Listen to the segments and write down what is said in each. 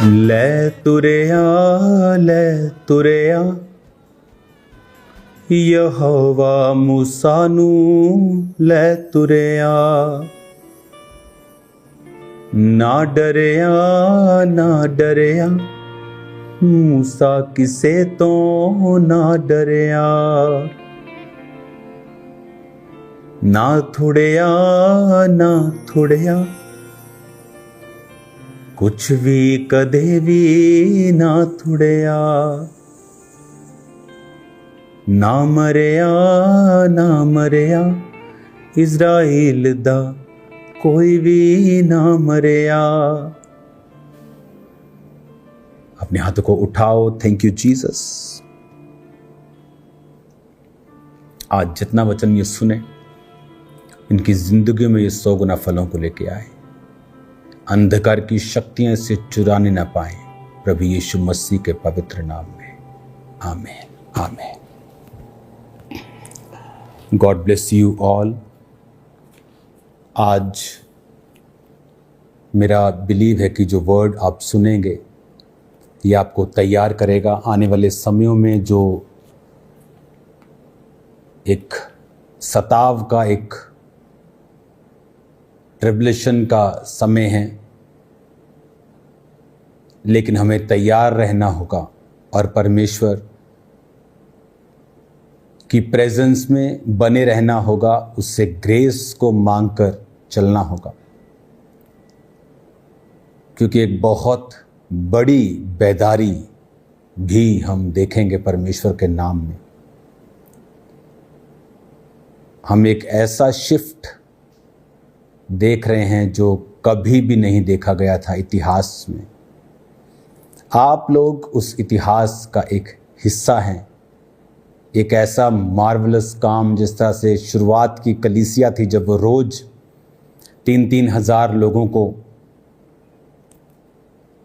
ਲੈ ਤੁਰਿਆ ਯਹੋਵਾ ਮੂਸਾ ਨੂੰ ਲੈ ਤੁਰਿਆ। ਨਾ ਡਰਿਆ ਮੂਸਾ ਕਿਸੇ ਤੋਂ ਨਾ ਡਰਿਆ। ਨਾ ਥੁੜਿਆ ਕੁਛ ਵੀ ਕਦੇ ਵੀ ਨਾ ਥੁੜਿਆ। ਨਾ ਮਰਿਆ ਇਜ਼ਰਾਈਲ ਦਾ कोई भी ना मरिया। अपने हाथों को उठाओ। Thank you Jesus. आज जितना वचन ये सुने इनकी जिंदगी में ये 100 गुना फलों को लेके आए। अंधकार की शक्तियां इससे चुराने ना पाए प्रभु यीशु मसीह के पवित्र नाम में। आमीन आमीन। God bless you all. आज मेरा बिलीव है कि जो वर्ड आप सुनेंगे ये आपको तैयार करेगा आने वाले समयों में जो एक सताव का, एक ट्रिब्युलेशन का समय है, लेकिन हमें तैयार रहना होगा और परमेश्वर की प्रेजेंस में बने रहना होगा। उससे ग्रेस को मांगकर चलना होगा, क्योंकि एक बहुत बड़ी बेदारी भी हम देखेंगे परमेश्वर के नाम में। हम एक ऐसा शिफ्ट देख रहे हैं जो कभी भी नहीं देखा गया था इतिहास में। आप लोग उस इतिहास का एक हिस्सा हैं। एक ऐसा मार्वलस काम, जिस तरह से शुरुआत की कलीसिया थी जब वो रोज 3-3 हज़ार लोगों को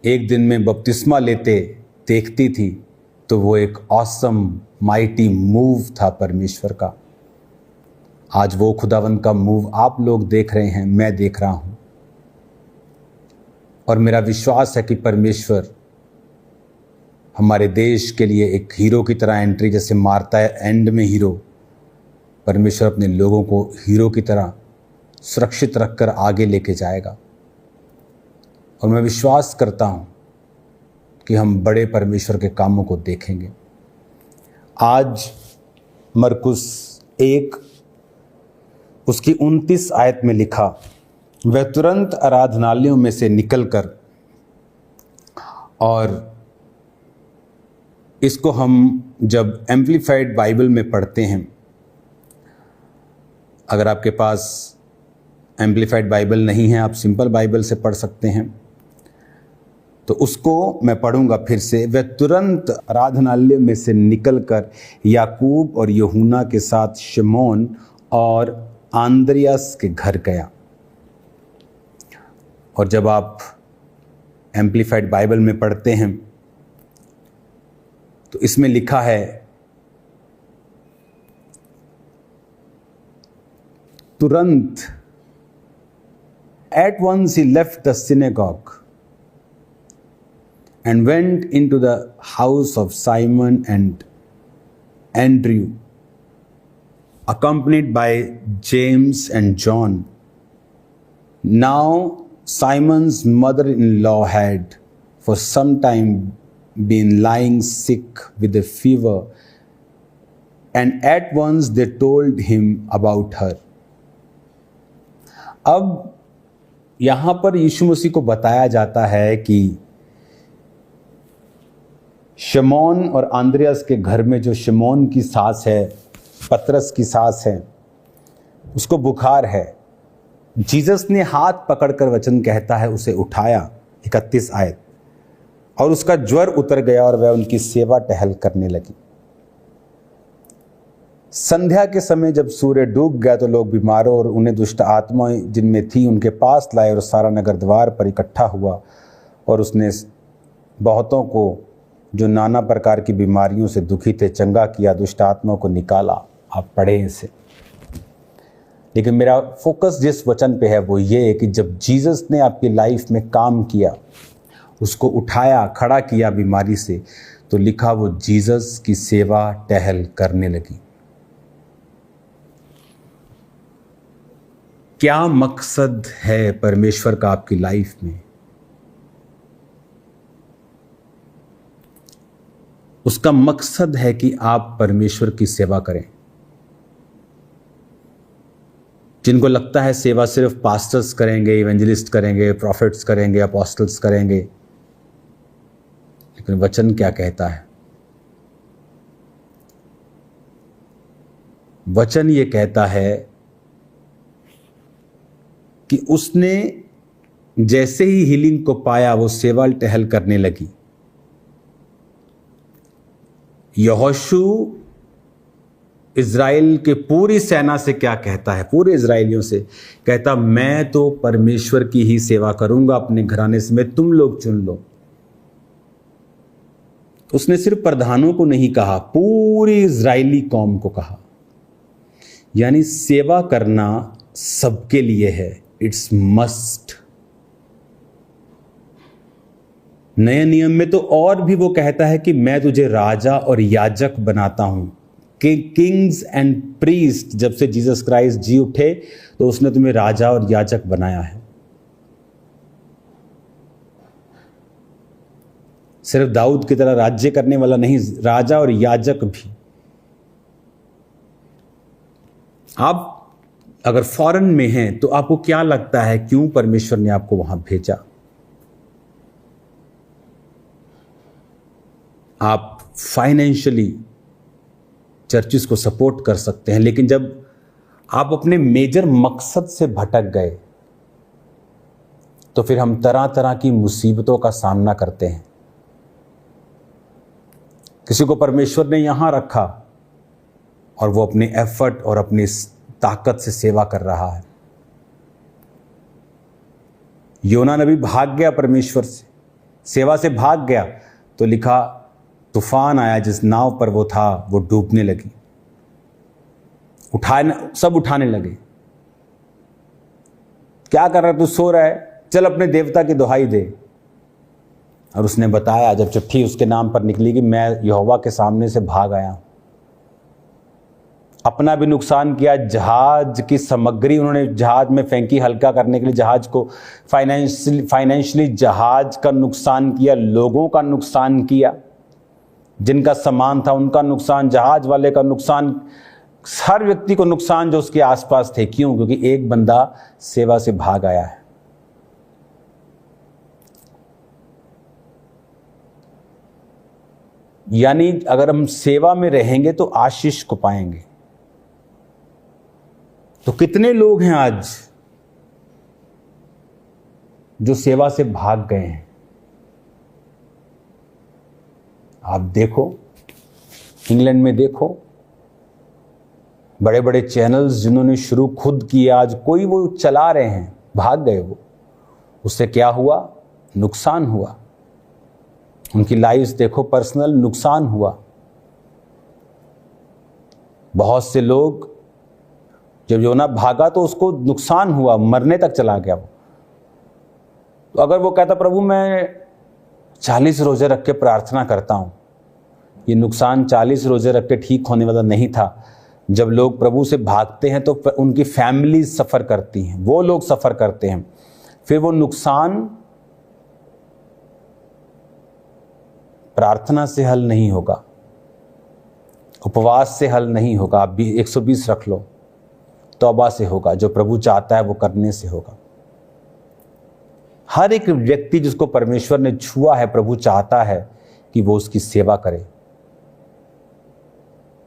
एक दिन में बपतिस्मा लेते देखती थी, तो वो एक ऑसम माइटी मूव था परमेश्वर का। आज वो खुदावंद का मूव आप लोग देख रहे हैं, मैं देख रहा हूं, और मेरा विश्वास है कि परमेश्वर हमारे देश के लिए एक हीरो की तरह एंट्री, जैसे मारता है एंड में हीरो, परमेश्वर अपने लोगों को हीरो की तरह सुरक्षित रखकर आगे लेके जाएगा। और मैं विश्वास करता हूं कि हम बड़े परमेश्वर के कामों को देखेंगे। आज मरकुस 1 उसकी 29 आयत में लिखा, वह तुरंत आराधनालयों में से निकलकर, और इसको हम जब एम्प्लीफाइड बाइबल में पढ़ते हैं, अगर आपके पास एम्प्लीफाइड बाइबल नहीं है, आप सिंपल बाइबल से पढ़ सकते हैं, तो उसको मैं पढ़ूंगा फिर से। वह तुरंत आराधनालय में से निकलकर याकूब और यूहन्ना के साथ शिमोन और आंद्रियास के घर गया। और जब आप एम्प्लीफाइड बाइबल में पढ़ते हैं तो इसमें लिखा है, तुरंत, at once he left the synagogue and went into the house of Simon and Andrew, accompanied by James and John. Now Simon's mother-in-law had for some time been lying sick with a fever, and at once they told him about her. अब यहां पर यीशु मसीह को बताया जाता है कि शिमोन और Andreas के घर में जो शिमोन की सास है, पतरस की सास है, उसको बुखार है। जीसस ने हाथ पकड़कर, वचन कहता है, उसे उठाया, 31 आयत, और उसका ज्वर उतर गया और वह उनकी सेवा टहल करने लगी। संध्या के समय जब सूर्य डूब गया तो लोग बीमारों और उन्हें दुष्ट आत्माएं जिनमें थी उनके पास लाए, और सारा नगर द्वार पर इकट्ठा हुआ, और उसने बहुतों को जो नाना प्रकार की बीमारियों से दुखी थे चंगा किया, दुष्ट आत्माओं को निकाला। आप पढ़े इसे। लेकिन मेरा फोकस जिस वचन पे है वो ये है कि जब जीसस ने आपकी लाइफ में काम किया, उसको उठाया, खड़ा किया बीमारी से, तो लिखा वो जीसस की सेवा टहल करने लगी। क्या मकसद है परमेश्वर का आपकी लाइफ में? उसका मकसद है कि आप परमेश्वर की सेवा करें। जिनको लगता है सेवा सिर्फ पास्टर्स करेंगे, इवेंजलिस्ट करेंगे, प्रॉफिट्स करेंगे, अपोस्टल्स करेंगे, लेकिन वचन क्या कहता है? वचन ये कहता है कि उसने जैसे ही हीलिंग को पाया वो सेवा टहल करने लगी। यहोशू इज़राइल के पूरी सेना से क्या कहता है? पूरे इज़राइलियों से कहता, मैं तो परमेश्वर की ही सेवा करूंगा अपने घराने से, मैं तुम लोग चुन लो। उसने सिर्फ प्रधानों को नहीं कहा, पूरी इज़राइली कौम को कहा। यानी सेवा करना सबके लिए है, इट्स मस्ट। नए नियम में तो और भी वो कहता है कि मैं तुझे राजा और याजक बनाता हूं, कि किंग्स एंड प्रीस्ट। जब से जीसस क्राइस्ट जी उठे तो उसने तुम्हें राजा और याजक बनाया है। सिर्फ दाऊद की तरह राज्य करने वाला नहीं, राजा और याजक भी। आप अगर फॉरेन में हैं तो आपको क्या लगता है क्यों परमेश्वर ने आपको वहां भेजा? आप फाइनेंशियली चर्चिस को सपोर्ट कर सकते हैं, लेकिन जब आप अपने मेजर मकसद से भटक गए तो फिर हम तरह तरह की मुसीबतों का सामना करते हैं। किसी को परमेश्वर ने यहां रखा और वो अपने एफर्ट और अपनी ताकत से सेवा कर रहा है। योना नबी भाग गया परमेश्वर से, सेवा से भाग गया, तो लिखा तूफान आया, जिस नाव पर वो था वो डूबने लगी। सब उठाने लगे। क्या कर रहा है तू? सो रहा है, चल अपने देवता की दुहाई दे। और उसने बताया, जब चिट्ठी उसके नाम पर निकली कि मैं यहोवा के सामने से भाग आया। अपना भी नुकसान किया, जहाज की सामग्री उन्होंने जहाज में फेंकी हल्का करने के लिए, जहाज को फाइनेंशियली जहाज का नुकसान किया, लोगों का नुकसान किया, जिनका सामान था उनका नुकसान, जहाज वाले का नुकसान, हर व्यक्ति को नुकसान जो उसके आसपास थे। क्यों? क्योंकि एक बंदा सेवा से भाग आया है। यानी अगर हम सेवा में रहेंगे तो आशीष को पाएंगे। तो कितने लोग हैं आज जो सेवा से भाग गए हैं? आप देखो, इंग्लैंड में देखो, बड़े बड़े चैनल्स जिन्होंने शुरू खुद किए, आज कोई वो चला रहे हैं, भाग गए वो। उससे क्या हुआ? नुकसान हुआ। उनकी लाइफ देखो, पर्सनल नुकसान हुआ। बहुत से लोग, जब योना भागा तो उसको नुकसान हुआ, मरने तक चला गया वो। तो अगर वो कहता प्रभु मैं 40 रोजे रख के प्रार्थना करता हूं, ये नुकसान 40 रोजे रख के ठीक होने वाला नहीं था। जब लोग प्रभु से भागते हैं तो उनकी फैमिली सफ़र करती हैं, वो लोग सफ़र करते हैं। फिर वो नुकसान प्रार्थना से हल नहीं होगा, उपवास से हल नहीं होगा। आप भी 120 रख लो, तौबा से होगा। जो प्रभु चाहता है वो करने से होगा। हर एक व्यक्ति जिसको परमेश्वर ने छुआ है, प्रभु चाहता है कि वो उसकी सेवा करे।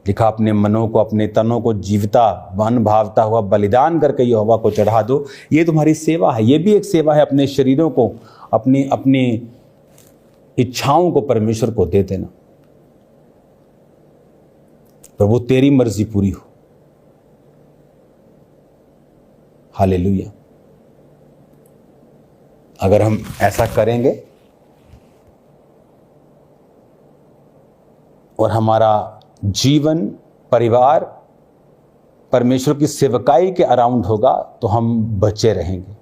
लिखा, अपने मनों को, अपने तनों को जीवता मन भावता हुआ बलिदान करके यहोवा को चढ़ा दो। ये तुम्हारी सेवा है। ये भी एक सेवा है, अपने शरीरों को, अपनी इच्छाओं को परमेश्वर को दे देना। प्रभु तेरी मर्जी पूरी हो। हालेलुया। अगर हम ऐसा करेंगे और हमारा जीवन, परिवार परमेश्वर की सेवकाई के अराउंड होगा तो हम बचे रहेंगे।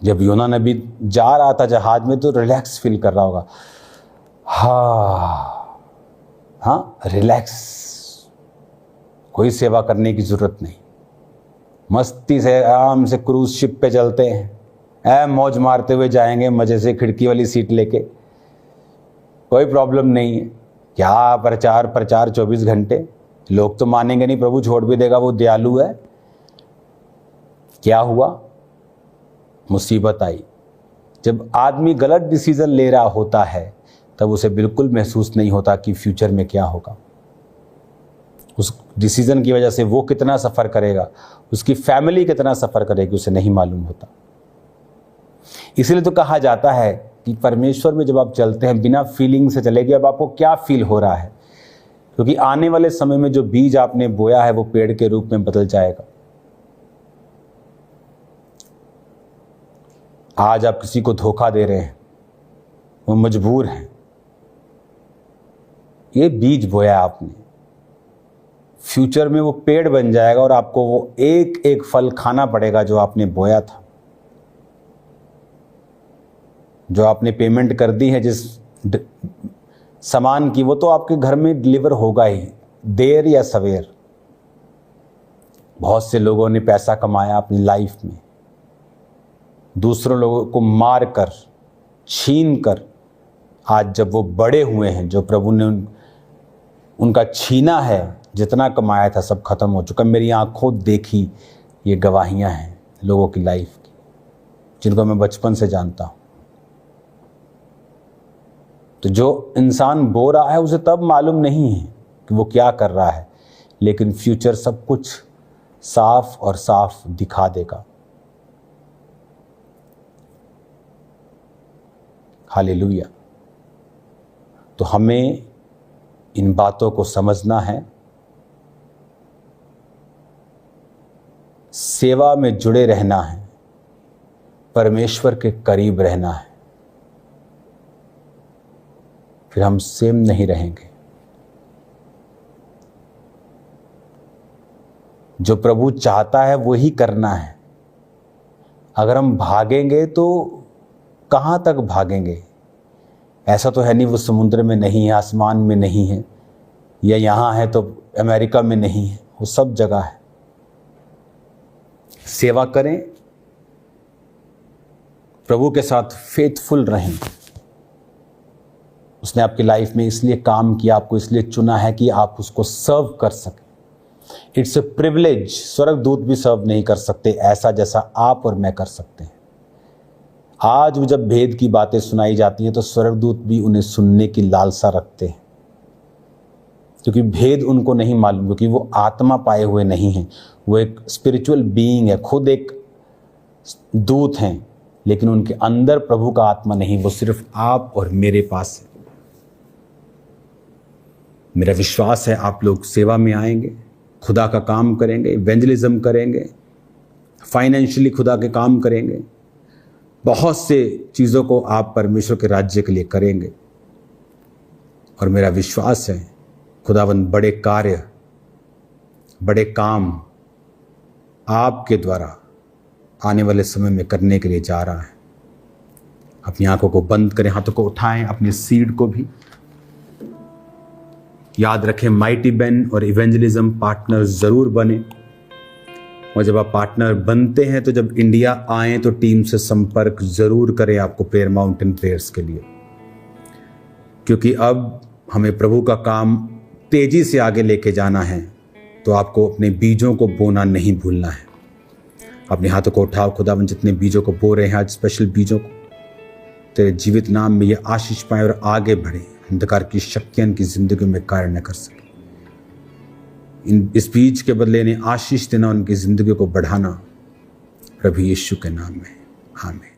जब योना नबी जा रहा था जहाज में तो रिलैक्स फील कर रहा होगा, हाँ रिलैक्स, कोई सेवा करने की जरूरत नहीं, मस्ती से आराम से क्रूज शिप पे चलते हैं, मौज मारते हुए जाएंगे मजे से, खिड़की वाली सीट लेके, कोई प्रॉब्लम नहीं है। क्या प्रचार 24 घंटे, लोग तो मानेंगे नहीं, प्रभु छोड़ भी देगा, वो दयालु है। क्या हुआ? मुसीबत आई। जब आदमी गलत डिसीजन ले रहा होता है तब उसे बिल्कुल महसूस नहीं होता कि फ्यूचर में क्या होगा। उस डिसीजन की वजह से वो कितना सफ़र करेगा, उसकी फैमिली कितना सफ़र करेगी, उसे नहीं मालूम होता। इसलिए तो कहा जाता है कि परमेश्वर में जब आप चलते हैं बिना फीलिंग से चलेगी। अब आपको क्या फील हो रहा है, क्योंकि आने वाले समय में जो बीज आपने बोया है वो पेड़ के रूप में बदल जाएगा। आज आप किसी को धोखा दे रहे हैं, वो मजबूर हैं, ये बीज बोया आपने, फ्यूचर में वो पेड़ बन जाएगा और आपको वो एक एक फल खाना पड़ेगा जो आपने बोया था। जो आपने पेमेंट कर दी है जिस सामान की, वो तो आपके घर में डिलीवर होगा ही, देर या सवेर। बहुत से लोगों ने पैसा कमाया अपनी लाइफ में, दूसरों लोगों को मार कर, छीन कर, आज जब वो बड़े हुए हैं, जो प्रभु ने उनका छीना है, जितना कमाया था सब खत्म हो चुका। मेरी आंखों देखी ये गवाहियां हैं लोगों की लाइफ की, जिनको मैं बचपन से जानता हूं। तो जो इंसान बो रहा है उसे तब मालूम नहीं है कि वो क्या कर रहा है, लेकिन फ्यूचर सब कुछ साफ और साफ दिखा देगा। हालेलुया। तो हमें इन बातों को समझना है, सेवा में जुड़े रहना है, परमेश्वर के करीब रहना है, फिर हम सेम नहीं रहेंगे। जो प्रभु चाहता है वही करना है। अगर हम भागेंगे तो कहाँ तक भागेंगे? ऐसा तो है नहीं वो समुद्र में नहीं है, आसमान में नहीं है, या यहाँ है तो अमेरिका में नहीं है, वो सब जगह है। सेवा करें, प्रभु के साथ फेथफुल रहें। उसने आपकी लाइफ में इसलिए काम किया, आपको इसलिए चुना है कि आप उसको सर्व कर सकें। It's a privilege. स्वर्गदूत भी सर्व नहीं कर सकते ऐसा जैसा आप और मैं कर सकते हैं। आज जब भेद की बातें सुनाई जाती हैं तो स्वर्गदूत भी उन्हें सुनने की लालसा रखते हैं, क्योंकि भेद उनको नहीं मालूम, क्योंकि वो आत्मा पाए हुए नहीं हैं। वो एक स्पिरिचुअल बीइंग है, खुद एक दूत हैं, लेकिन उनके अंदर प्रभु का आत्मा नहीं, वो सिर्फ आप और मेरे पास है। मेरा विश्वास है आप लोग सेवा में आएंगे, खुदा का काम करेंगे, इवेंजलिज्म करेंगे, फाइनेंशियली खुदा के काम करेंगे, बहुत से चीज़ों को आप परमेश्वर के राज्य के लिए करेंगे। और मेरा विश्वास है खुदावंद बड़े कार्य, बड़े काम आपके द्वारा आने वाले समय में करने के लिए जा रहा है। अपनी आंखों को बंद करें, हाथों को उठाएं, अपनी सीड को भी याद रखें। माइटी बेन और इवेंजलिज्म पार्टनर ज़रूर बने, और जब आप पार्टनर बनते हैं तो जब इंडिया आएँ तो टीम से संपर्क ज़रूर करें आपको प्रेयर माउंटेन प्रेयर्स के लिए, क्योंकि अब हमें प्रभु का काम तेज़ी से आगे लेके जाना है। तो आपको अपने बीजों को बोना नहीं भूलना है। अपने हाथों को उठाओ। खुदावन जितने बीजों को बो रहे हैं आज, स्पेशल बीजों को, तेरे जीवित नाम में ये आशीष पाएं और आगे बढ़े, अंधकार की शक्तियां इनकी जिंदगी में कार्य न कर सके। इस बीज के बदले इन्हें आशीष देना, उनकी जिंदगी को बढ़ाना, प्रभु यीशु के नाम में आमीन।